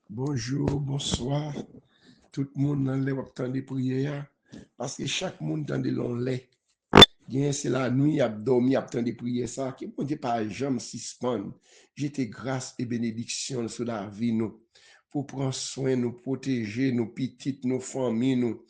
Bonjour, bonsoir. Tout le monde dans les temps de prière. Parce que chaque monde dans de l'on l'est. Bien, c'est la nuit, a dormi, a temps de prière ça. Qui bon Dieu pas jamais suspendre. J'étais grâce et bénédiction sur la vie nous. Pour prendre soin, nous protéger, nos petites, nos familles, nous.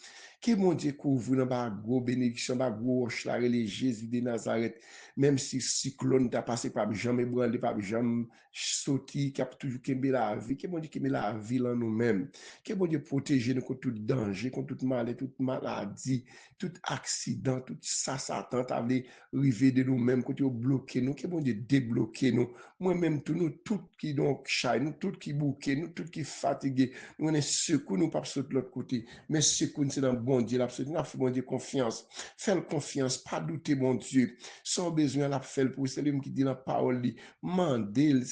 Que mon Dieu couvre dans ba gros bénédiction, ba gros roche la les Jésus de Nazareth. Même si cyclone t'a passé par jamais branlé, par jamais sauté, qui a toujours kembe la vie. Que mon Dieu kembe la vie en nous-mêmes. Que mon Dieu protège nous contre tout danger, contre toute maladie, toute maladie, tout accident, tout ça, Satan t'a voulu river de nous-mêmes, quand tu bloqué nous, que bon Dieu débloquer nous. Moi-même, tout nous, tout qui donc chai, nous, tout qui bouqué, nous, tout qui fatigué, nous, on est secours, nous, pas sauter de l'autre côté. Mais secours, c'est dans bon Dieu, l'absolu, nous, fait bon Dieu confiance. Fais confiance, pas douter, bon Dieu. Sans besoin, la faire pour c'est lui qui dit la parole, mandel,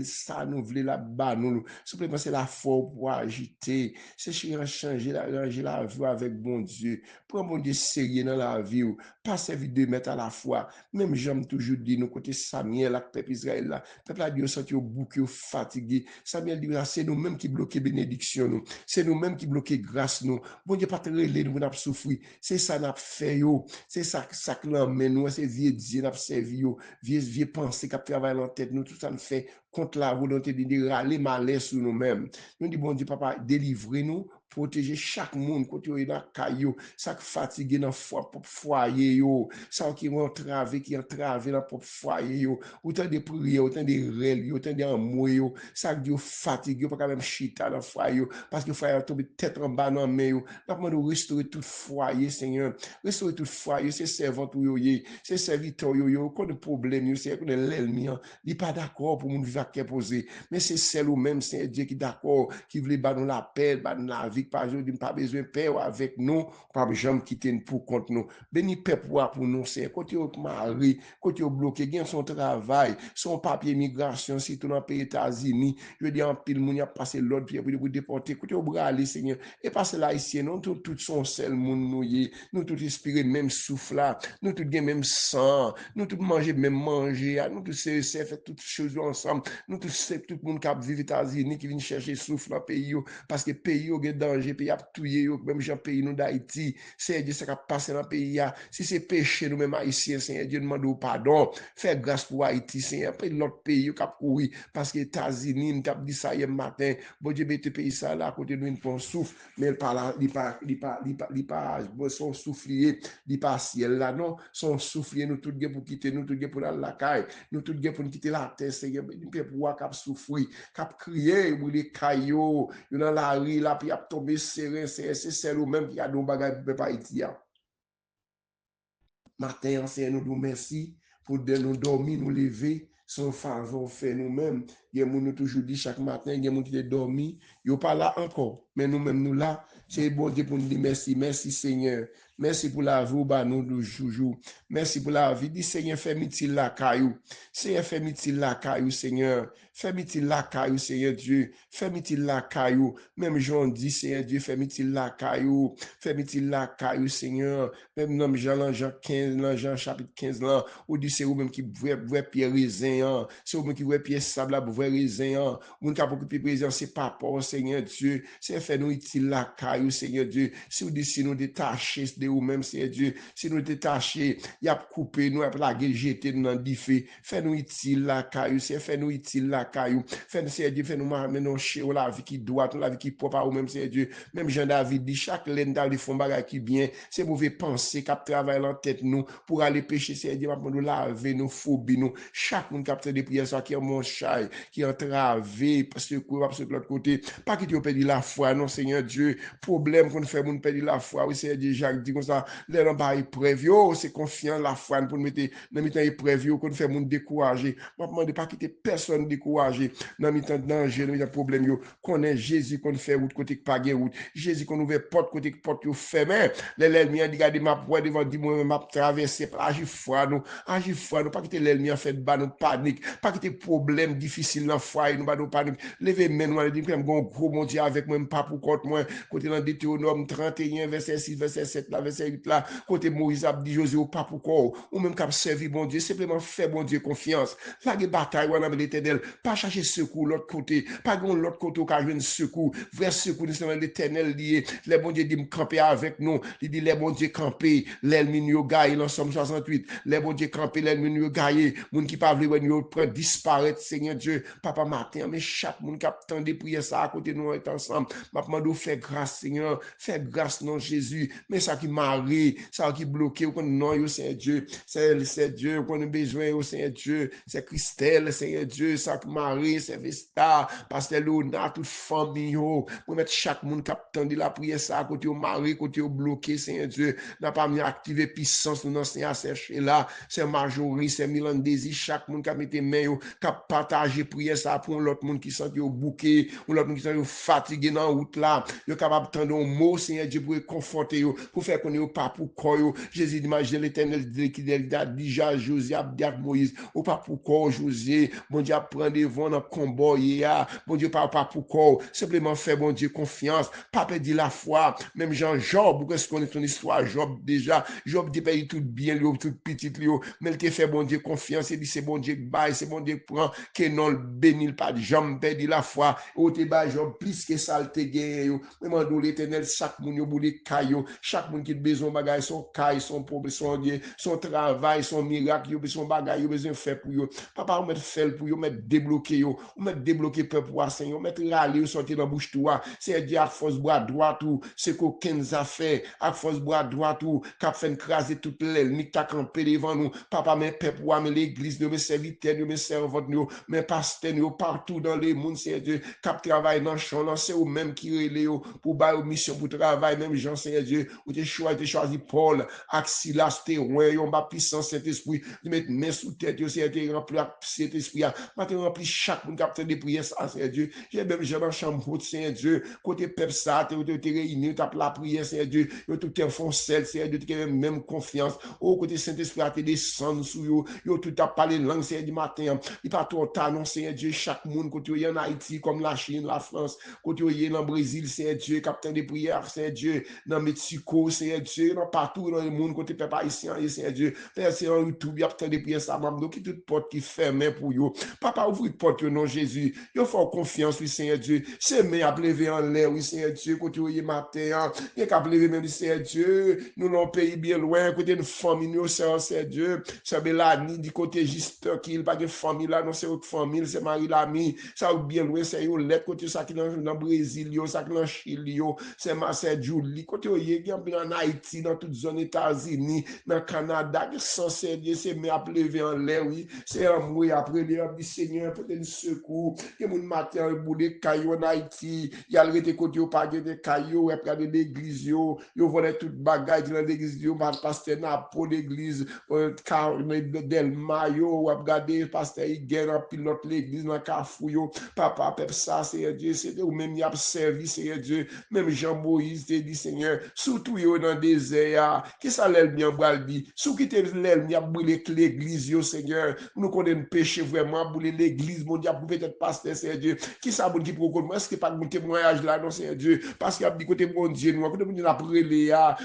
ça, nous voulons là-bas, nous. Simplement, c'est la force pour agiter. C'est changer la vie avec bon Dieu. Prends mon Dieu sérieux dans la vie. Pas servir de mettre à la fois. Même j'aime toujours dire, nous côté Samuel, là, peuple Israël, là. Peuple a dit, senti au bouc, fatigué. Samuel dit, c'est nous-mêmes qui bloquons bénédiction, nous. C'est nous-mêmes qui bloquons grâce, nous. Bon Dieu, pas te relais, nous, nous souffrir. C'est ça, nous fait, yo. C'est ça, que l'emmène, nous. C'est vieux Dieu, nous servi, yo. Vieux pensée, qui travaille dans la tête, nous. Tout ça, nous fait contre la volonté de râler malheur sur nous-mêmes. Nous dit, bon Dieu, papa, délivrez-nous, protéger chaque monde, côté yo dans caillou, ça qui fatigué dans foyer yo, ça qui entravé dans propre foyer yo, autant de prières, autant de rêves, autant d'amour yo, ça qui yo fatigué, pas quand même chita dans foyer yo, parce que foyer tombe tête en bas dans main yo. N'a pas de restaurer tout foyer, Seigneur. Restaurer tout foyer, c'est servant yo c'est serviteur yo, qu'on de problème yo, c'est qu'on l'ennemi, il pas d'accord pour mon vivre poser, mais c'est celle ou même c'est Dieu qui d'accord, qui veut battre nous la paix, battre la vie, pas besoin de paix avec nous, pas jamais quitter nous pour contre nous. Béni paix pour nous, c'est côté au mari, côté au bloqué, gain son travail, son papier migration, si tout dans le pays États-Unis, je veux dire, en pile, moun y a passé l'autre pied pour déporter, côté au bras, Seigneur, et passer là ici, non, tout son seul moun nous tout inspiré même souffle là, nous tout gain même sang, nous tout manger même manger, nous tout c'est fait toutes choses ensemble, nous tous c'est tout le monde qui vit aux États-Unis qui vient chercher souffle dans le pays parce que le pays a danger, pays a tué même gens pays nous d'Haïti, c'est Dieu ça qui passe dans le pays si c'est péché nous même haïtiens, c'est Dieu demande pardon, fais grâce pour Haïti, c'est après l'autre pays qui a couru parce que les États-Unis nous t'a dit ça hier matin, bon Dieu mette pays ça là à côté de nous pour souffle, mais il pas son soufflier, il pas ciel là non, son soufflier nous tout gain pour quitter nous tout gain pour la caille, nous tout gain pour quitter la terre, Seigneur, nous pour cap souffrir, cap crier ou les caillots, dans la rue là puis a tombé serré, c'est celle ou même qui a nos bagages pour pas Haïti. Matin, Seigneur, nous merci pour nous dormir, nous lever, son faveur fait nous-mêmes. Il y a nous toujours dit chaque matin, il y a des gens qui dormi, ils sont pas là encore, mais nous-mêmes nous là, c'est bon Dieu pour nous dire merci, merci Seigneur. Merci pour la vie, bah nous toujours. Merci pour la vie. Dis Seigneur, fais-moi la caillou. Seigneur, fais-moi la caillou, Seigneur. Fais-moi la caillou, Seigneur Dieu. Fais-moi la caillou. Même Jean dit, Seigneur Dieu, fais-moi la caillou. Fais-moi la caillou, Seigneur. Même dans Jean 15, dans Jean chapitre 15, là, où dit c'est vous-même qui voyez pierre raisin, c'est vous-même qui voyez pierre sable, vous voyez raisin, vous qui avez occupé présent, c'est pas pour Seigneur Dieu. C'est fait-nous utile la caillou, Seigneur Dieu. Si vous dites, si nous détacher de vous-même, Seigneur Dieu, si nous détacher, il y a coupé, nous, après la guerre, jeter nous dans le feu. Fais-nous utile la caillou, c'est fais-nous utile la caillou. Fais-nous, Seigneur Dieu, fais-nous maintenant chez la vie qui doit, la vie qui propre à vous-même, Seigneur Dieu. Même Jean-David dit, chaque laine dans les fonds bagages qui bien, c'est mauvais penser, cap travail en tête nous, pour aller pécher, Seigneur Dieu, pour nous laver, nous phobie, nous. Chaque monde capte des prières, soit qui est mon chat, qui est entravé, parce que de l'autre côté, pas qu'il perdu la foi, non, Seigneur Dieu, problème qu'on fait, moun perdre la foi, oui, Seigneur Dieu, Jacques dit comme ça, les gens pas épreuve, c'est confiant la foi, pour nous mettre dans le temps épreuve, qu'on fait moun décourager, moi, demande pas quitter personne décourager, dans le temps danger, dans le temps problème, qu'on est Jésus, qu'on fait route, côté pas de route, Jésus, qu'on ouvre porte, côté porte, fermé, l'ennemi a dit, regardez, ma voix devant, dit, moi, m'a traversé, agir foi, nous, pas quitter l'ennemi en fait, bah, nous panique, pas quitter problème difficile dans foi, nous, bah, nous panique, levez, mais nous, dit, que un gros mon Dieu avec moi, pas pour compte moi, côté dans Deutéronome 31, verset 6, verset 7, là, verset 8, là, côté Moïse a dit Josué, ou pas pour quoi, ou même qu'à servir bon Dieu, simplement faire bon Dieu confiance. Pas de bataille, on a l'éternel, pas chercher secours l'autre côté, pas de l'autre côté où jouer secours, vrai secours, nous sommes l'éternel lié, les bon Dieu dit me camper avec nous, il dit les bon Dieu camper, l'ennemi nous gagne, l'ensemble 68, les bon Dieu camper, l'ennemi nous gagne, moun qui pas vle nous prend disparaître, Seigneur Dieu, papa matin, mais chaque monde qui attend des prières ça à côté nous est ensemble, m'a demandé faire grâce, Seigneur, faire grâce non Jésus, mais ça qui marie, ça qui bloqué, qu'on non, yo Seigneur Dieu, c'est Dieu, qu'on a besoin, au Seigneur Dieu, c'est Christelle, Seigneur Dieu, ça qui marie, c'est Vesta, Pasteur Léonard, toute famille, pour mettre chaque monde qui attend de la prière ça à côté au mari, côté au bloqué, Seigneur Dieu, n'a pas mis activer puissance, nous dans Seigneur chercher là, c'est Marjorie, c'est Milan Désir, chaque monde qui a mis main, qui a partagé prière ça pour l'autre monde qui sent au bouquet, ou l'autre monde qui sent fatigué dans la route là, yo capable d'entendre un mot, Seigneur Dieu, pour conforter yo, pour faire qu'on ait pas pour quoi yo, Jésus d'imaginer l'éternel qui a déjà Josué, Abdiak Moïse, ou pas pour quoi Josué, bon Dieu prend devant dans le combat, bon Dieu pas pour quoi, simplement faire bon Dieu confiance, pas perdre la foi, même Jean-Job, ou qu'est-ce qu'on est ton histoire, Job déjà, Job dit pas tout bien, tout petit, mais il te fait bon Dieu confiance, il dit c'est bon Dieu bail, c'est bon Dieu prend, que non le bénit pas de jambe, perdre la foi, ou te bail Job plus que ça, te gagne, vraiment dans l'éternel, chaque monde yo boule caillou, chaque monde qui a besoin de bagaille, son caille, son problème, son travail, son miracle, yo besoin bagaille, yo besoin faire pour yo. Papa, on met faire pour yo, mettre débloquer yo, on met débloquer peuple pour Seigneur, on met râler, sortir dans bouche toi, c'est dire à force bras droit tout, c'est qu'aucun affaire, à force bras droit tout, cap fait craser toute l'aile, ni ta campé devant nous, papa, mais peuple, mais l'église, mes serviteurs, mes servantes, mes pasteurs, partout dans les mondes, c'est Dieu, cap travail dans le champ, c'est eux même qui relève pour bailler aux missions, pour travail, même Jean, Seigneur Dieu, où tu choisi Paul, Axilas, t'es ouais, yon ba puissance Saint-Esprit, tu mets main sous tête, tu sais, rempli cet esprit, tu rempli chaque monde qui a des prières, Seigneur Dieu, j'ai même j'ai dans chambre, Seigneur Dieu, côté peuple ça, tu es réuni, tu as la prière, Seigneur Dieu, tu te font sel, Seigneur Dieu, tu as même confiance, au côté Saint-Esprit, tu descendu sous yo, tout a parlé langue, Seigneur du matin, il pas ton talon, Seigneur Dieu, chaque monde, côté il y en Haïti, comme la Chine, la France, côté il y en Brésil, Seigneur Dieu, capitaine des prières, Seigneur Dieu, dans Mexico, Seigneur Dieu, dans partout dans le monde, côté peuple haïtien, Seigneur Dieu, Père, c'est en YouTube, il y a tant de prières, ça m'a dit, qui toute porte qui ferme pour yo. Papa, ouvre porte, non, Jésus, yo faut confiance, oui, Seigneur Dieu, c'est mais à lever en l'air, oui, Seigneur Dieu, côté il y a matin, il y a qu'à lever même, Seigneur Dieu, nous, dans pays bien loin, côté une famille, nous, Seigneur Dieu, c'est là, ni du côté juste, qu'il pas de famille là, non, c'est une famille, c'est Marie l'ami, ça bien loin, c'est yo, l'être côté ça qui dans le Brésil, ça qui dans Chili, c'est Marcel Julie, côté il y a en Haïti, dans toute zone États-Unis, dans le Canada, qui sont censés, c'est mais à lever en l'air, oui, c'est un mouille après, les hommes du Seigneur, peut-être secours, que mon matin, bout de cailloux en Haïti, il y a le côté au pas de cailloux, et puis de l'église, yo volait toute bagaille dans l'église, yo, pasteur n'a pas l'église, Del Mayo, ou regarder pasteur Higuel, en pilote l'église, dans Carrefour, papa, pep ça, Seigneur Dieu, c'est ou même y a servi, Seigneur Dieu, même Jean-Moïse te dit, Seigneur, surtout yo dans le désert, qui ça l'aile bien bral dit, sous qui te l'aile bien brûler l'église, yo, Seigneur, nous connaissons péché vraiment, brûler l'église, mon Dieu, pour peut-être pasteur, Seigneur Dieu, qui ça bon qui procure, est-ce que pas de témoignage là, non, Seigneur Dieu, parce qu'il a dit côté mon Dieu, nous, côté mon Dieu,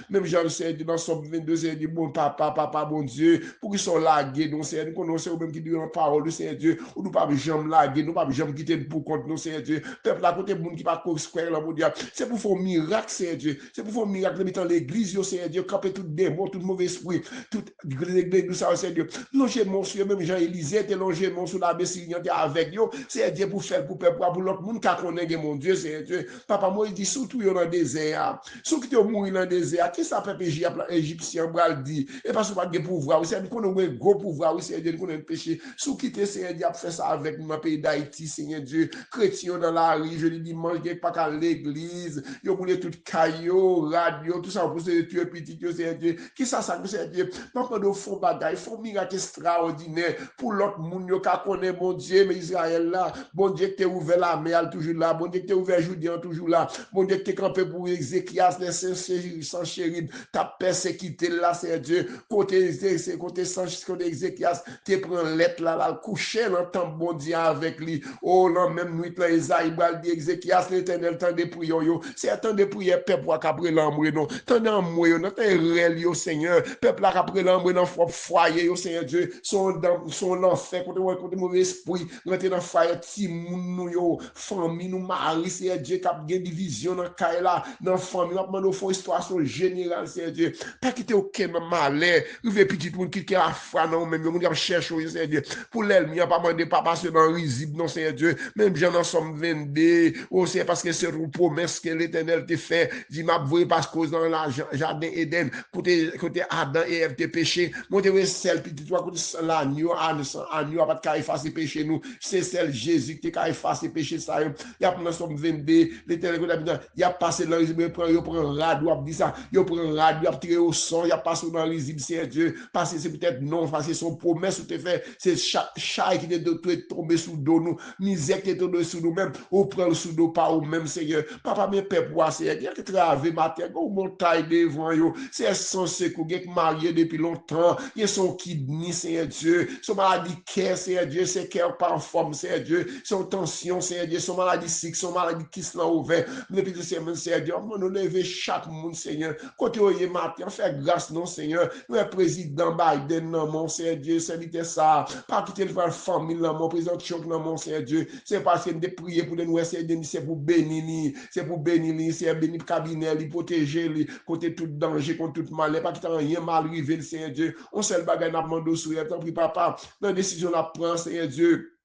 même Jean-Seigneur Dieu, dans son 22, Seigneur Dieu, bon papa, bon Dieu, pour qu'ils sont lagués, non, Seigneur, nous connaissons même qui dit en parole, Seigneur Dieu, ou nous pas jamais laguer, nous pas jamais quitter pour compte, non, Seigneur Dieu, peuple à côté, monde qui pas square là, mon Dieu, c'est pour faire un miracle, Seigneur Dieu, c'est pour faire un miracle, mettre l'église, Seigneur Dieu, camper tout démon, tout mauvais esprit, tout l'église, nous ça, Seigneur Dieu, longer mon Dieu, même Jean-Élisée, te longer mon sur la Bessie, avec yo, Seigneur Dieu, pour faire, pour l'autre monde, qui connaît, mon Dieu, Seigneur Dieu, papa, moi, il dit, surtout, dans le désert, ceux qui te mourir dans le désert, qui ça peuple égyptien, bral dit, et parce que pas de pouvoir, c'est qu'on a un gros pouvoir, Seigneur Dieu, qu'on a un péché, ceux qui te, Seigneur Dieu, fait ça avec mon pays d'Haïti, Seigneur Dieu, chrétien dans la rue, je lui dis, mangez pas qu'à l'église, yo voulez tout caillou, radio, tout ça, pour se tuer petit, Seigneur Dieu, qui ça, Seigneur Dieu, papa, de font bagaille, font miracle extraordinaire, pour l'autre monde, yo, qui connaît, mon Dieu, mais Israël là, bon Dieu, qui t'a ouvert la mer, toujours là, bon Dieu, qui t'a ouvert Judéen, toujours là, bon Dieu, qui t'a campé pour Ézéchias, les sans chérib, t'as persécuté là, Seigneur Dieu, côté Ézéchias, t'es prend lettre là, là, couché dans le temps, bon Dieu, avec lui, oh, non, même nuit, là, Esaïe, dit Ézéchias, l'éternel, l'Éternel, tant de prières, c'est tant de prières, peuple, pour qu'après l'ambre, non, tant d'amour, non, tant réel, Seigneur, peuple, là, qu'après l'ambre, dans le foyer, Seigneur Dieu, son enfer, contre mauvais esprit, rentrer dans le foyer, petit moun, famille, nous, mari, Seigneur Dieu, cap gen division dans le là, dans la famille, nous avons fait histoire générale, Seigneur Dieu, pas quitter aucun malheur, nous voulons petit monde qui a foi, non, même, nous cherchons, Seigneur Dieu, pour l'elle, il a pas demandé, pas passer dans le risible, non, Seigneur Dieu, même j'en en somme 22, c'est parce que c'est une promesse que l'Éternel te fait, dit m'a voué parce que dans le jardin Éden, côté Adam et Ève te péché, mon Dieu, celle petit toi côté l'agneau, agneau pas de effacer péché nous, c'est celle Jésus qui a effacé péché ça, il y a dans somme 22, l'Éternel il a passé dans le prend radeau, dit ça, il prend radeau, il a tiré au son, il a passé dans le risible, c'est Dieu, parce que c'est peut-être non, parce que son promesse te fait, c'est chaque qui est tombé sous dos nous, misère qui est tombé sous nous-mêmes, ou prend le sous dos par nous-mêmes, Seigneur, papa, mes peuple, Seigneur, il y a qui travaille matin, ou montagne devant yo, c'est censé qu'on est marié depuis longtemps, il y a son kidney, Seigneur Dieu, son maladie cœur, Seigneur Dieu, c'est cœur pas en forme, Seigneur Dieu, son tension, Seigneur Dieu, son maladie sick, son maladie qui se l'a ouvert, depuis tout Seigneur Dieu, on nous lever chaque monde, Seigneur, quand tu es matin, fait grâce, non, Seigneur, le président Biden, non, mon Seigneur Dieu, c'est ça, pas quitter le famille, non, mon président Trump, non, mon Seigneur Dieu, c'est parce que de prier pour nous, c'est pour bénir, c'est bénir le cabinet, lui protéger, lui, côté tout danger, contre tout mal, pas qu'il rien mal arrivé, Seigneur Dieu, on seul bagage n'a demandé sur elle, tant pis papa, dans la décision la prend, Seigneur Dieu.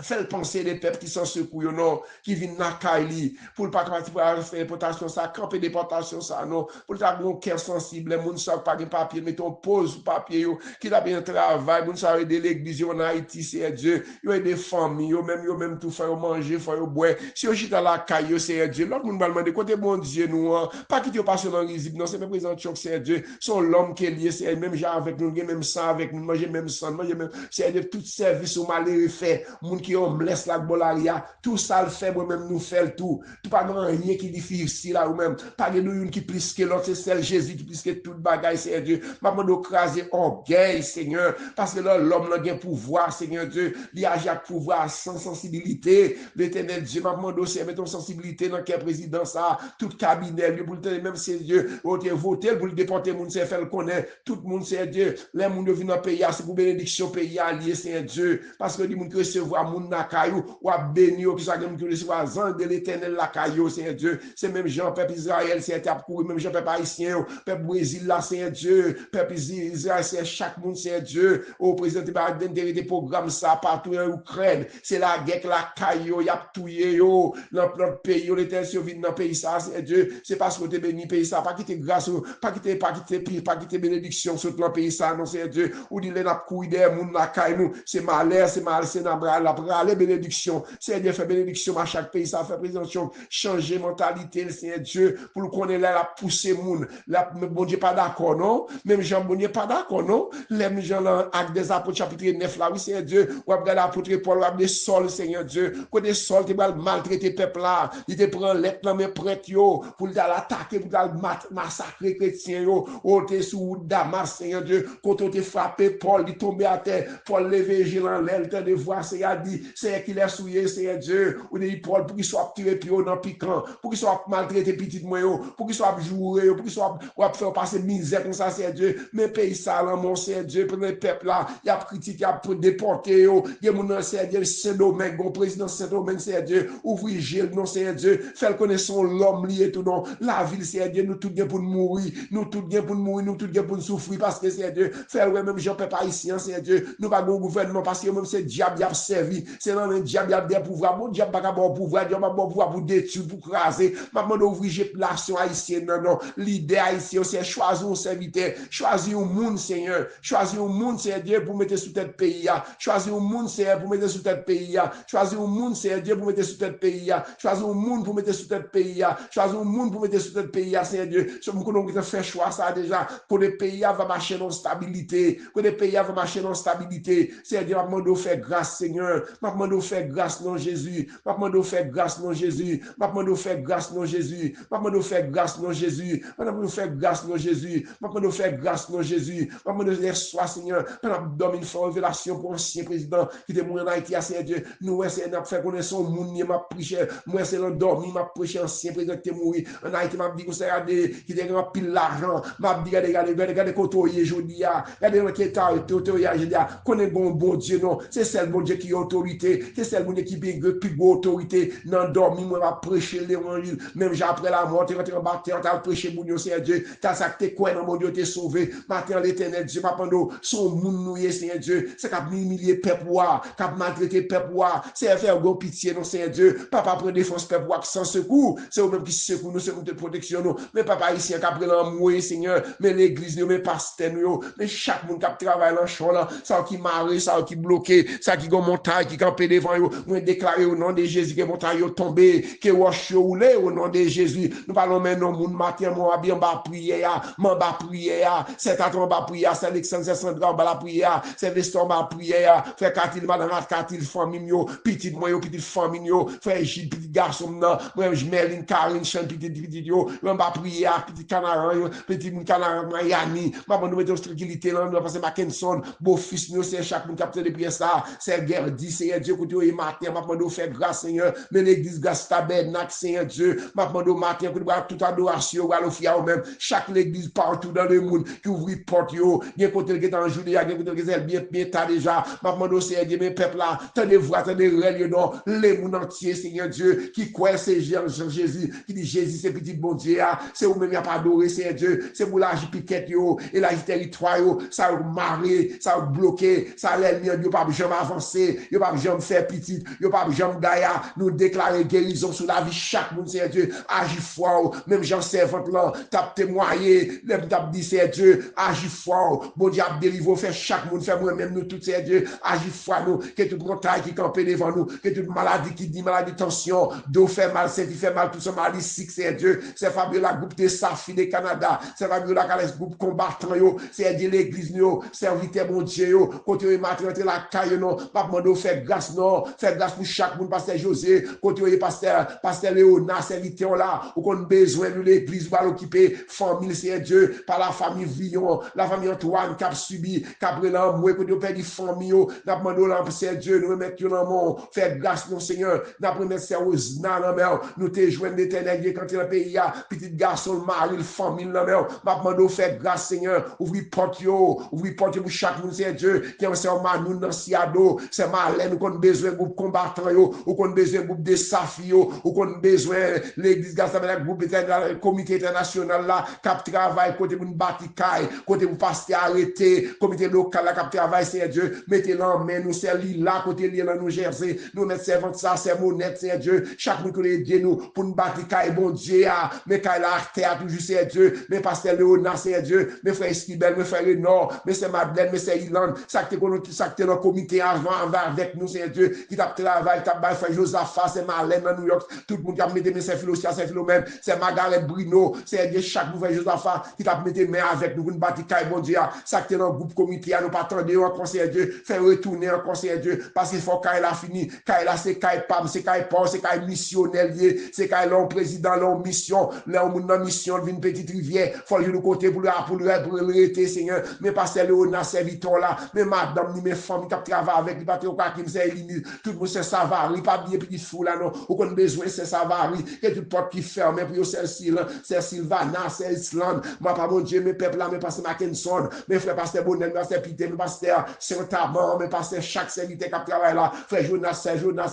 Fais penser des peuples qui sont secoués, non, qui viennent dans Kaili, pour ne pas participer à faire déportation, ça, camper déportation, ça, non, pour avoir un cœur sensible, les gens ne savent pas de papier, mettons pause sur papier, qui a bien travail, les gens savent aider l'église en Haïti, c'est Dieu, ils ont des familles, ils même tout faire manger, faire boire, si ils sont dans la caille, c'est Dieu, l'autre monde va demander, côté bon Dieu, nous, pas quitter passer dans risible, non, c'est même présent, c'est Dieu, sont l'homme qui est lié, c'est même genre avec nous, même sang avec nous, manger même sang, manger même, c'est Dieu, tout service au malheureux fait, qui on laisse la bolaria, tout ça le fait, moi-même nous fait le tout. Tout pas grand rien qui est difficile là ou même. Pas de nous qui plus que l'autre, c'est celle Jésus qui plus que tout bagaille, Seigneur Dieu. Maman nous craser orgueil, Seigneur, parce que là, l'homme n'a pas pouvoir, Seigneur Dieu. Il a déjà pouvoir sans sensibilité. L'Éternel Dieu, maman nous c'est mettre ton sensibilité dans quel président ça, tout cabinet, pour le même c'est Dieu, voter pour le déporter, moun c'est faire le connaître, tout le monde c'est Dieu. Les gens qui viennent dans le pays, c'est pour bénédiction pays allié, Seigneur Dieu, parce que les gens qui recevoir moun na caillou ou a béni qui ça qui recevoir zan de l'Éternel la caillou, Seigneur Dieu, c'est même Jean peuple Israël, c'est tap courir, même Jean peuple haïtien, peuple Brésil là, Seigneur Dieu, peuple Israël, c'est chaque monde, Seigneur Dieu, au président Biden des programmes ça partout en Ukraine, c'est la guerre la caillou, y a touyer yo dans notre pays, l'Éternel se vient dans pays ça, Seigneur Dieu, c'est parce que tu béni pays ça, pas quitter grâce, pas quitter bénédiction sur le pays ça, non Seigneur Dieu, ou dit les n'a courir des moun la caillou, c'est malheur, c'est la bénédiction, Seigneur fait bénédiction à chaque pays, ça fait présentation, changer mentalité, le Seigneur Dieu, pour le connaître là, la pousser moun, la bon Dieu pas d'accord, non? Même Jean bon Dieu pas d'accord, non? Les gens là, acte des apôtres chapitre 9 là, oui, Seigneur Dieu, ou a regardé l'apôtre Paul, ou a des sols, Seigneur Dieu, côté sol, tu vas maltraiter peuple là, il te prend lettre dans mes prêtres, yo, pour l'attaquer, pour massacrer chrétiens, yo, ou te sous Damas, Seigneur Dieu, quand on te frappé, Paul, il tombe à terre, Paul levé, j'ai dans l'aile, de voir, Seigneur dit, c'est qu'il est souillé, Seigneur Dieu, ou dit Paul, pour qu'il soit tiré plus haut dans piquant, pour qu'il soit maltraité petit moyen, pour qu'il soit joué, pour qu'il soit faire passer misère comme ça, Seigneur Dieu, mais pays ça, là, mon Seigneur Dieu, pour les peuples là, il y a critiqué, il y a déporté, il y a mon Seigneur Dieu, Saint-Domingue, bon président Saint-Domingue, Seigneur Dieu, ouvrir Gilles, non, Seigneur Dieu, faire connaître l'homme lié tout, non, la ville, Seigneur Dieu, nous tout bien pour mourir, nous tout bien pour mourir, nous tout bien pour souffrir, parce que, Seigneur Dieu, faire même Jean-Père haïtien, Seigneur Dieu, nous pas bon gouvernement, parce que même c'est diable, il a servi, c'est dans le diable, il a des pouvoirs, mon diable, pas bon pouvoir, diable, pas bon pouvoir pour détruire, pour craser, maman d'ouvrir population haïtienne, non, non, l'idée haïtienne, c'est choisir un serviteur, choisir un monde, Seigneur, choisir un monde, Seigneur Dieu, pour mettre sous tête pays, choisir un monde, Seigneur, pour mettre sous tête pays, choisir un monde, Seigneur Dieu, pour mettre sous tête pays, choisir un monde pour mettre sous tête pays, choisir un monde pour mettre sous tête pays, Seigneur Dieu, ce qu'on a fait choix ça déjà, que le pays va marcher dans stabilité, que le pays va marcher dans stabilité, Seigneur Dieu, maman de faire grâce, Seigneur, M'a demandé faire grâce non Jésus. M'a demandé faire grâce non Jésus. M'a demandé faire grâce non Jésus. M'a demandé faire grâce non Jésus. M'a demandé faire grâce non Jésus. M'a demandé faire grâce non Jésus. M'a demandé laisse soi Seigneur. On a donné une révélation pour ancien président qui était mort en Haïti à Saint-Dieu. Nous c'est n'a fait connaître son monde m'a prêché. Moi c'est l'endormi m'a prêché ancien président qui est mort en Haïti m'a dit que c'est regardé qui était grand pile l'argent. M'a dit regardez côté jodi a. Regardez qui est autorité jodi a. Connaît bon Dieu non. C'est celle bon Dieu qui a autorité. C'est celle bon Dieu qui a plus grande autorité. Nan dormi moi m'a prêché l'évangile. Même après la mort, tu rentres en bataille, tu as prêché mon Dieu, Seigneur Dieu. Tu as sacté quoi dans mon Dieu, tu es sauvé. Maintenant l'éternel Dieu m'a pendant son monde noué, Seigneur Dieu. C'est qu'a humilié peuple qu'a maltraité peuple c'est faire gros pitié non Seigneur Dieu. Papa prend défense peuple sans secours. C'est eux même qui secours nous, c'est nous de protection nous. Mais papa ici qui a pris l'amour Seigneur, mais l'église nous, mais pasteur nous, mais chaque monde qui travaille dans champ là, ça qui marre, ça qui bloqué, ça qui gon montagne qui campé devant eux, moi déclarer au nom de Jésus que montagne tombé, que roche roulé au nom de Jésus. Nous parlons maintenant monde matin moi bien bas prière, m'en bas prière, c'est à ton bas prière, c'est Alexandre Sandra bas la prière, c'est Veston bas prière, frère Katil madame Katil famille yo, petit moi yo, petite famille yo, frère Gilles petit garçon non, moi Merlin Karine Chan petit yo, m'en bas prière, petit canaran yo, petit canaran Miami, maman nous mettons tranquillité là, nous passer Mackinson, beau fils nous c'est chaque monde capteur de prière ça, c'est guerre dit Seigneur Dieu côté au matin, maman nous fait grâce Seigneur, mais l'église grâce tabernacle Seigneur Dieu, maman nous matin que nous toute adoration à l'ofia même, chaque l'église partout dans le monde qui ouvre porte yo, bien côté qui est en Judée, bien côté qui est bien tard déjà, maman nous Seigneur Dieu, mes peuples là, tenez voix, tenez règle non, les monde entier Seigneur Dieu, qui croit c'est Jésus, qui dit Jésus c'est petit bon Dieu, c'est vous même qui a pas adoré Seigneur Dieu, c'est pour l'âge piquette yo, et l'âge territoire yo, ça a marré, ça a bloqué, ça a l'ennemi, yo pas jamais avancer, yo pas jamais faire petit, yo pas jamais gaïa, nous déclarer guérison sur la vie chaque monde Seigneur Dieu, agis fort, même Jean servante là, t'as témoigné, t'as dit Seigneur Dieu, agis fort, bon Dieu a délivré, fait chaque monde, fait moi-même nous tout Seigneur Dieu, agis fort nous, que toute montagne qui campe devant nous, que toute maladie qui dit maladie tension, dos fait mal, c'est qui fait mal, tout ça maladie sick Seigneur Dieu, c'est Fabiola groupe de Safi de Canada, c'est Fabiola Calès groupe combattant yo, c'est Dieu l'église yo, serviteur bon Dieu yo, côté yo matin entre la caille non, pas demander faire grâce non, faire grâce pour chaque monde, pasteur José, côté yo pasteur Léonard, serviteur là, ou qu'on besoin de l'église va l'occuper, famille Seigneur Dieu, par la famille Villon, la famille Antoine qui a subi, qui a pris l'amour, côté yo perdu famille yo, n'a demandé là Seigneur Dieu, nous remettre yo dans mon, faire grâce non Seigneur, n'a remettre sérieusement dans mer, nous te joindre l'éternel quand il est dans le pays là, petit garçon, mari, famille dans mer, m'a demandé faire grâce Seigneur, ouvrir porte yo pour chaque monde Seigneur Dieu, qui est en Manoun dans Siado, c'est Marlène, ou qu'on a besoin de groupe combattant yo, ou qu'on a besoin de groupe de Safi yo, ou qu'on a besoin l'église Gastamel, groupe comité international là, qui travaille côté pour une bataille, côté pour pasteur arrêté, comité local là, qui travaille Seigneur Dieu, mettez-le en main, nous c'est là, côté là, nous Jersey, nous mettons servant ça, c'est monnaie Seigneur Dieu, chaque monde qui aide nous pour une bataille, bon Dieu, mais quand il a terre toujours Seigneur Dieu, mais pasteur Léonard Seigneur Dieu, mes frères Skibel, mes frères Nord, mais c'est Madeleine, mais c'est Ilan, ça qui est dans le comité avant avec nous, Seigneur Dieu, qui t'a travaillé, qui t'a fait Josaphat, c'est Marlène dans New York, tout le monde qui a mis mes Philosia, c'est Philomène, c'est Margaret Bruno, c'est Dieu, chaque nouvel Josaphat, qui t'a mis mes mains avec nous, une bataille, bon Dieu, ça qui est dans le groupe comité, nous pas attendre encore, Seigneur Dieu, faire retourner encore, Seigneur Dieu, parce qu'il faut qu'il a fini, qu'il a c'est qu'il PAM, c'est qu'il Paul, c'est qu'il missionnaire, c'est qu'il l'homme président, l'homme mission, l'homme dans mission, d'une petite rivière, faut le côté pour le Seigneur, mais pasteur Léonard, serviteur là, mais madame, ni mes femmes qui travaillent avec, les patrons qui me c'est tout le monde c'est Savary, pas bien petit fou là non, ou qu'on besoin c'est Savary, que toute porte qui ferme, pour c'est Sylvana, c'est Island, moi pas mon Dieu, mes peuples là, mes pasteur Mackinson, mes frères pasteur Bonnet, mes pasteur Peter, mes pasteur Saint-Amand, mes pasteur chaque serviteur qui travaille là, frère Jonas,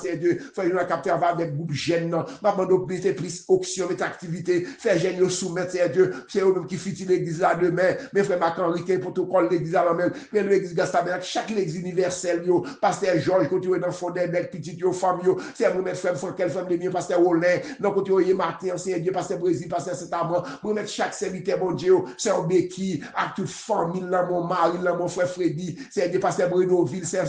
c'est Dieu, frère Jonas qui travaille avec groupe jeune, maman donc mettez plus option, mettez activité, faire jeune soumettre c'est Dieu, c'est eux même qui fitent l'église là demain, mes frères Mac-Henri, protocole l'église à la même, mais l'église Gastamel, chaque l'église universelle, yo, pasteur Georges, quand tu es dans le fond des mecs, petit, yo, femme, yo, c'est vous mettre frère, quelle femme de mieux, pasteur Olin, donc quand tu es Martin, c'est Dieu, pasteur Brésil, pasteur Saint-Amand, vous mettre chaque serviteur, bon Dieu, c'est un béquille, à toute famille, là, mon mari, là, mon frère Freddy, c'est Dieu, pasteur Brunoville, c'est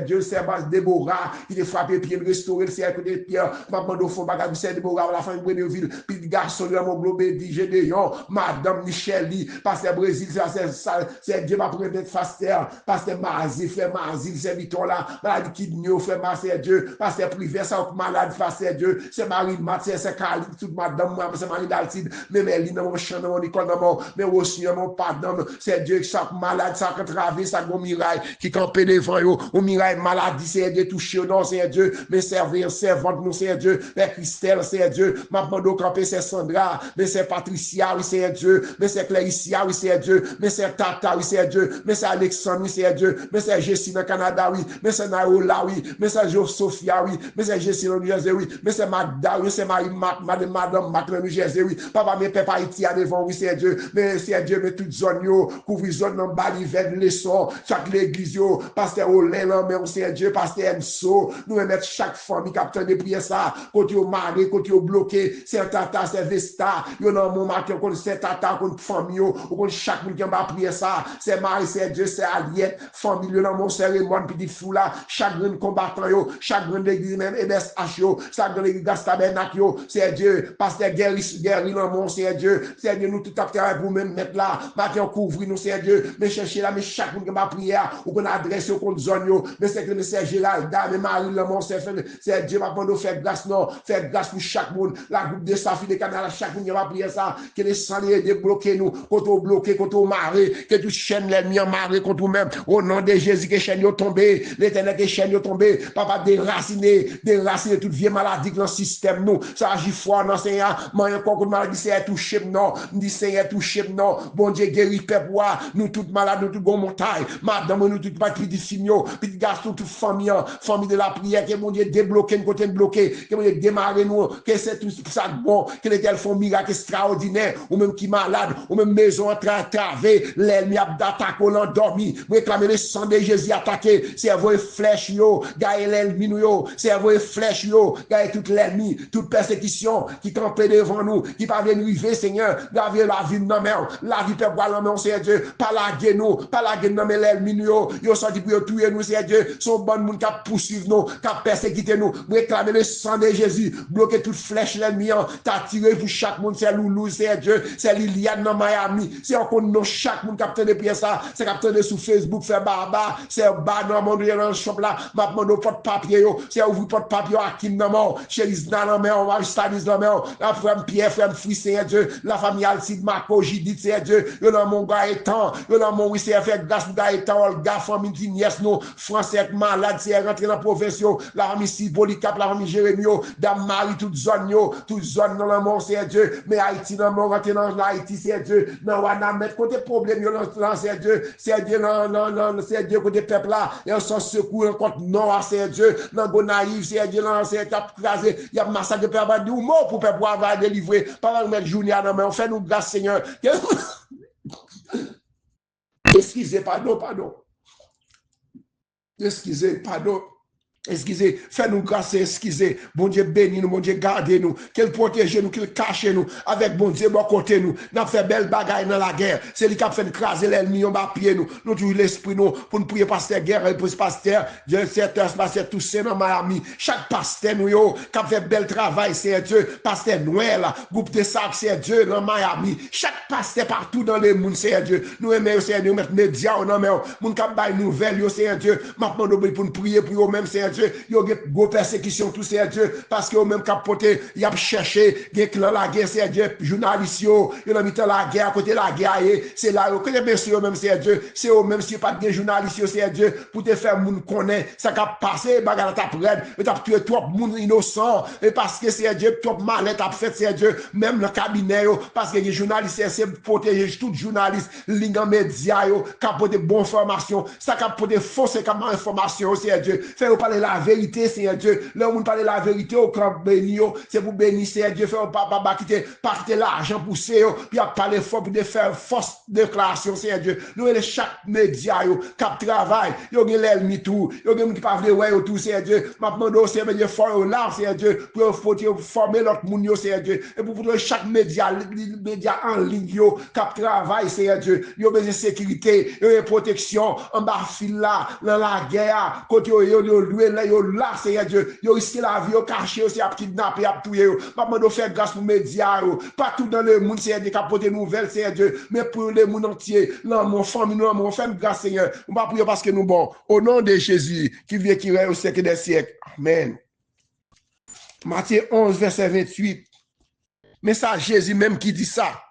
Dieu, c'est Déborah, il est frappé, puis il restaure le cercle de Pierre, maman de fond, bagage, c'est Déborah, la famille Brunoville, puis le garçon, là, mon globe, dit, Gédéon, madame Michel, pasteur Brésil, c'est Dieu, ma première pasteur, pasteur Mazi, frère Mazi, serviteur fort là, maladie kidney, frère, Pasteur Dieu, Pasteur privé, ça, malade, Pasteur Dieu, c'est Marie Mathieu, c'est Cali, toute madame, c'est Marie Daltide, même elle, dans mon champ, dans mon école, dans mon, mais aussi, mon pardon, c'est Dieu qui chaque malade, ça, traverse, ça, bon miraille, qui campe devant yo, au miraille, maladie, c'est Dieu, touché, non, c'est Dieu, mais servir, servante, nous, c'est Dieu, mais Christelle, c'est Dieu, ma bande camper, c'est Sandra, mais c'est Patricia, oui, c'est Dieu, mais c'est Claricia, oui, c'est Dieu, mais c'est Tata, oui, c'est Dieu, mais c'est Alexandre, oui, c'est Dieu, mais c'est Jessie dans Canada, oui, mais c'est Naola, oui, mais c'est Sophia, oui, mais c'est Jessie dans New Jersey, oui, mais c'est Magda, oui, c'est Madame Mac dans New Jersey, oui, papa, mais papa Haïti à devant, oui, c'est Dieu, mais c'est Dieu, mais toute zone, yo, couvrir zone dans Balived, leçon, chaque l'église, yo, pasteur Olin, mais on c'est Dieu, pasteur Enso, nous mettre chaque famille capteur de prier ça, côté au mari, côté au bloqué, c'est Tata, c'est Vesta, yo dans mon matin, contre c'est Tata, contre famille, ou contre chaque monde qui va prier ça, c'est Marie, c'est Dieu, c'est Aliette, famille, yo dans mon cérémonie, petit fou là, chaque grand combattant, yo, chaque grand église, même MSH, yo, chaque grand église Gastabernac, yo, c'est Dieu, pasteur Guéry dans mon, c'est Dieu, nous tout à fait pour même mettre là, matin couvrir nous, c'est Dieu, mais chercher là, mais chaque monde qui va prier, ou qu'on adresse au compte zone, yo, mais c'est que le c'est Géralda, mais Marie, le mon, c'est Dieu, va prendre faire grâce, non, faire grâce pour chaque monde, la groupe de Safi, de Canada, chaque monde qui va prier ça, que les sangliers débloquer nous, quand on bloqué, quand on marre, que tout chaîne l'ennemi en marre contre nous-mêmes, au nom de Jésus, que chaîne yo tombé, l'éternel que chaîne yo tombé, papa déraciner toute vieille maladie dans le système, nous, ça agit fort dans Seigneur, mais encore une maladie, c'est touché, non, dit Seigneur, touché, non, bon Dieu, guéri, peuple, nous toutes malades, nous toutes bon montagne, madame, nous toutes pas petits signaux, petits garçons, toute famille de la prière, que mon Dieu débloqué, nous côté bloqué, que mon Dieu démarrer nous, que c'est tout ça bon, que l'éternel font miracle extraordinaire, ou même qui malade, ou même maison en train de traver, l'ennemi a d'attaque, on l'endormi, réclamer le sang de Jésus attaqué, cerveau et flèche yo, gagne l'ennemi nous yo, cerveau et flèche yo, gagne tout l'ennemi, toute persécution qui campait devant nous, qui pas venir arriver, Seigneur, graver la vie de nos mères, la vie peut voir l'homme, c'est Dieu, pas la guerre nous, mais l'ennemi nous yo sorti pour tuer nous, c'est Dieu, son bon monde qui a poursuivre nous, qui a persécuté nous, réclamer le sang de Jésus, bloquer toute flèche l'ennemi, t'as tiré pour chaque monde, c'est Loulou, c'est Dieu, c'est Liliane dans Miami, c'est encore nous, chaque monde capteur de prière ça, c'est capteur de sur Facebook, fait baba, c'est bas dans mon dans le shop là, m'a demandé porte papier yo, c'est ouvrir porte papier à Kim dans mon, chéris dans la main, on va Stanis dans la main, la frère Pierre, frère Fri, c'est Dieu, la famille Alcide Marco, Judith, c'est Dieu, yo dans mon Gaëtan, yo dans mon oui, c'est fait grâce pour Gaëtan, le gars, famille Nièce, nous, français malade, c'est rentré dans la province, la famille Sibolicap, la famille Jérémio, dans Marie, toute zone dans le monde, c'est Dieu, mais Haïti, dans le monde, rentré dans Haïti, c'est Dieu, dans Wanamet, côté problème, yo dans c'est Dieu, non, c'est Dieu, côté peuple là, et on s'en secoue, contre non, c'est Dieu, dans Gonaïve, c'est Dieu, non, c'est cap crasé, il y a massacre de peuple, du mot pour peuple avoir délivré, pas de mettre journée à non, mais on fait nous grâce, Seigneur. Excusez, pardon. Excusez, pardon. Excusez, fais-nous grâce, excusez. Bon Dieu bénis nous, bon Dieu gardez nous, qu'il protège nous, qu'il cache nous, avec bon Dieu bon côté nous. N'a fait belle bagaille dans la guerre. C'est lui qui a fait craser l'ennemi, on va pied nous. Nous toujours l'esprit nous, pour nous prier pasteur guerre, et pour ce pasteur, Dieu sait, pasteur Toussaint dans Miami. Chaque pasteur nous, yo, qui a fait bel travail, c'est Dieu. Pasteur Noël, groupe de sac, c'est Dieu dans Miami. Chaque pasteur partout dans le monde, c'est Dieu. Nous aimons, c'est Dieu, mettre médias, on aime, moun qui a bail nouvelle, yo, c'est Dieu. Maintenant, nous pour nous prier pour eux même, c'est Dieu, il y a une grosse persécution, tout c'est Dieu, parce que même capoté, il y a cherché, il y a la guerre, c'est Dieu, journalistes, il y a mis la guerre, à côté de la guerre, c'est là, que les messieurs, même c'est Dieu, c'est eux, même si pas de journalistes, c'est Dieu, pour te faire moun connaître, ça a passé, bagarre t'a prête, mais t'as tué trop moun innocent, et parce que c'est Dieu, trop mal, t'as fait, c'est Dieu, même le cabinet, parce que les journalistes, c'est protéger tout journaliste, ligne en média, capoter bonne information, ça capoter fausse information, c'est Dieu, faire parler la vérité, c'est Dieu. Là où on parle la vérité au camp béni, c'est pour bénir, c'est Dieu. Faire pas quitter l'argent pour ça, puis à parler fort pour faire fausse déclaration, c'est Dieu. Nous, chaque média, cap travail, il y a l'ennemi tout, il y a des gens qui parlent de ouais, tout, c'est Dieu. Maintenant, c'est Dieu fort là, c'est Dieu. Pour former l'autre monde, c'est Dieu. Et pour chaque média en ligne, cap travail, c'est Dieu. Il y a besoin de sécurité, il y a protection, en bas fil là, dans la guerre, côté loué là, yo là, Seigneur Dieu, yo risqué la vie, yo caché, yo, c'est à kidnapper, à tuer, yo. Maman, nous faire grâce pour médias, yo. Partout dans le monde, Seigneur Dieu, qui a porté nouvelles, Seigneur Dieu, mais pour le monde entier, là, mon famille, nous, on fait grâce, Seigneur. On va prier parce que nous, bon, au nom de Jésus, qui vient, qui règne au siècle des siècles. Amen. Matthieu 11, verset 28. Mais ça, Jésus même qui dit ça.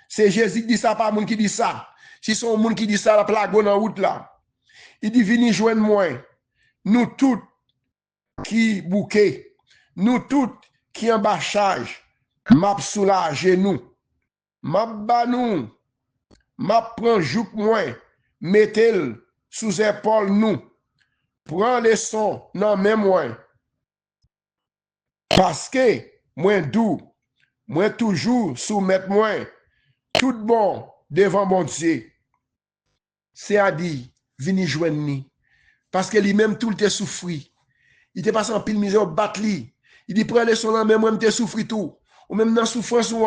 C'est Jésus qui dit ça, pas monde qui dit ça. Si c'est un monde qui dit ça, la plaque dans route là. Il dit, venez joindre moi. Nous tous qui bouquet, nous tous qui en bâchage, m'a soulage nous. M'a ba nous, m'a prend jouk moi, mettez-le sous épaule nous. Prends les sons dans même moi. Parce que moi doux, moi toujours soumettre moi tout bon devant mon Dieu. C'est à dire, venez joindre ni. Parce que lui-même tout le souffri. Il te passe en pile misère battre lui. Il dit prends les sons dans même moi me souffri tout. Ou même dans souffrance ou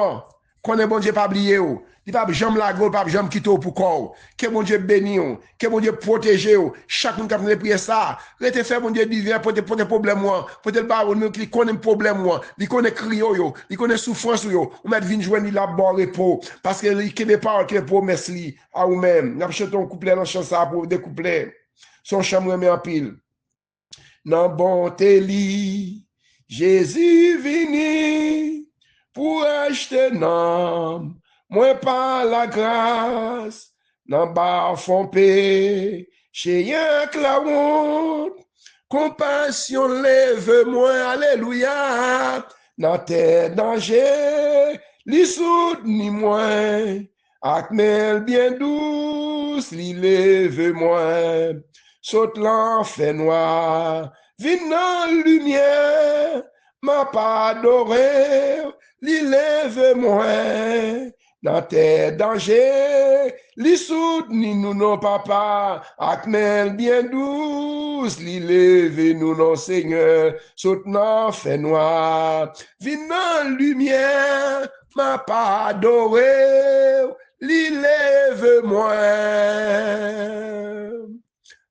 qu'on est bon Dieu pas oublier ou. Il pas jamais la gueule, pas jamais quitter pour corps. Que bon Dieu bénisse ou, que bon Dieu protège ou. Chaque monde qui a prié ça, rete faire bon Dieu divin pour tes problèmes ou, pour tes baron qui connaît problème ou, il connaît crio yo, il connaît souffrance yo. Ou mettre vinn joindre la bon repos parce que il qui des paroles qui promesse li à ou même. N'a chanté un couplet dans chanson ça pour découpler. Son chambre met en pile. Nan bonté li, Jésus vini pour acheter nam. Moi par la grâce, nan ba fond paix, chez rien que la honte, compassion lève-moi, alléluia, nan terre danger, li souteni moi, ak mel bien douce, li lève-moi, saute l'enfer noir, vin dans lumière, m'a pas adoré, li lève-moi, dans tes dangers, li souteni nous non papa, ak mel bien douce, li leve nous non Seigneur, soutenant fait noir, vin dans lumière, m'a pas adoré, li lève-moi.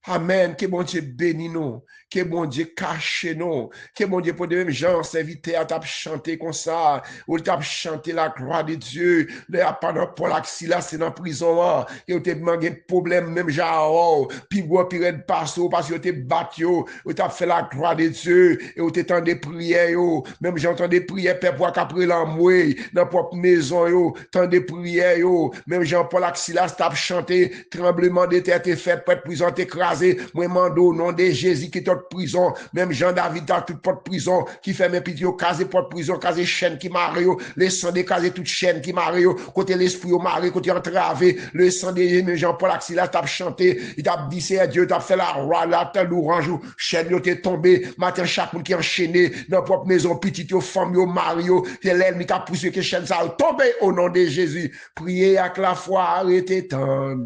Amen, que bon Dieu bénisse nous, que bon Dieu cache nous, que bon Dieu pour de même gens s'inviter à t'a chanter comme ça, ou t'a chanter la gloire de Dieu, pendant Paul Axila c'est dans prison, et ou t'a manqué problème même genre, puis bois puis red passe parce que t'es battu, ou t'a fait la gloire de Dieu, et ou t'es des prières, même j'entends des prières peuple après l'amoué, dans propre maison yo, tant des prières yo, même Jean-Paul Axila t'a chanté, tremblement de terre t'es fait pour être prison t'écraser. Moi, mando au nom de Jésus qui est en prison. Même Jean-David dans toute porte prison, qui fait mes pitiés, casé porte prison, casé chaîne qui marie, le sang de casé toute chaîne qui marie, côté l'esprit au mari, côté entravé, le sang de Jean-Paul Axila t'a chanté, il t'a dit c'est Dieu, t'a fait la roi, la telle orange, chaîne yo t'est tombé, matin chaque monde qui est enchaîné, dans propre maison, petite yo, femme yo, mari yo, c'est l'ennemi qui a poussé que chaîne ça tombé au nom de Jésus. Priez avec la foi, arrêtez tendre.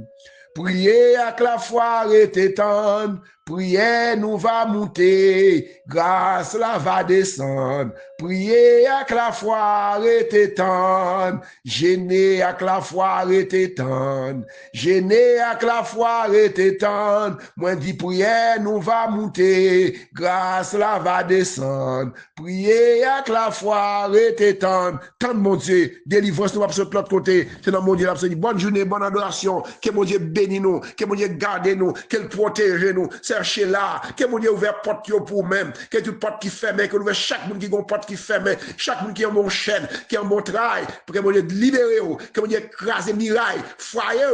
Priez avec la foi, arrêtez tendre. Priez, nous va monter. Grâce, la va descendre. Priez avec la foi, arrêtez tendre. Gênez avec la foi, arrêtez tendre. Gênez avec la foi, arrêtez tendre. Moi dit priez, nous va monter. Grâce, la va descendre. Priez avec la foi, arrêtez tendre. Tendre, mon Dieu, délivrance, nous va sur l'autre côté. C'est dans mon Dieu, l'absolu. Bonne journée, bonne adoration. Que mon Dieu bénisse nous, que mon Dieu garde nous, qu'il protège nous. Cherchez là, que mon Dieu ouvre porte pour même, que toute porte qui ferme, que ouvre chaque monde qui a une porte qui ferme, chaque monde qui a un bon chaîne, qui a un bon travail, pour que mon Dieu libère, que mon Dieu écrase miraille, foyer,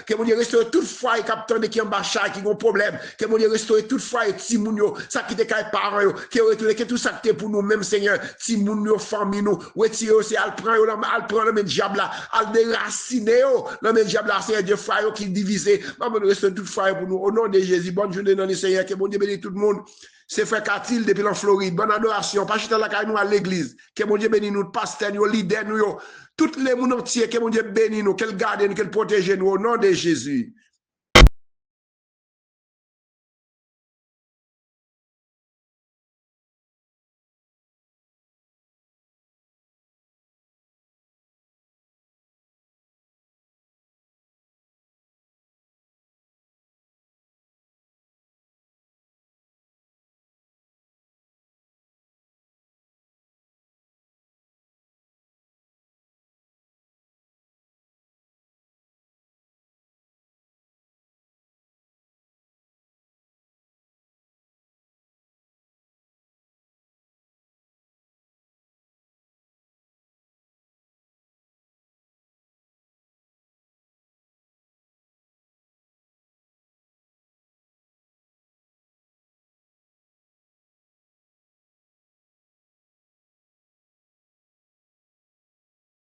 que mon Dieu restaure toute foyer qui est en bas, qui a un problème, que mon Dieu restaure toute foyer, Timoun, ça qui est parents, que tout ça qui est pour nous, même Seigneur, Timoun, famille, nous, retire aussi, al prend le même diable là, al déraciner, le même diable là, c'est Dieu foyer qui divise, maman, restaure toute foyer pour nous, au nom de Jésus, bonne journée dans le Seigneur, que bon Dieu bénisse tout le monde. C'est frère Katil depuis la Floride. Bonne adoration. Pas juste la caille nous à l'église. Que mon Dieu bénisse nous, pasteur, nous, leader, nous, toutes les monde entiers. Que mon Dieu bénisse nous, qu'elle garde nous, qu'elle protège nous au nom de Jésus.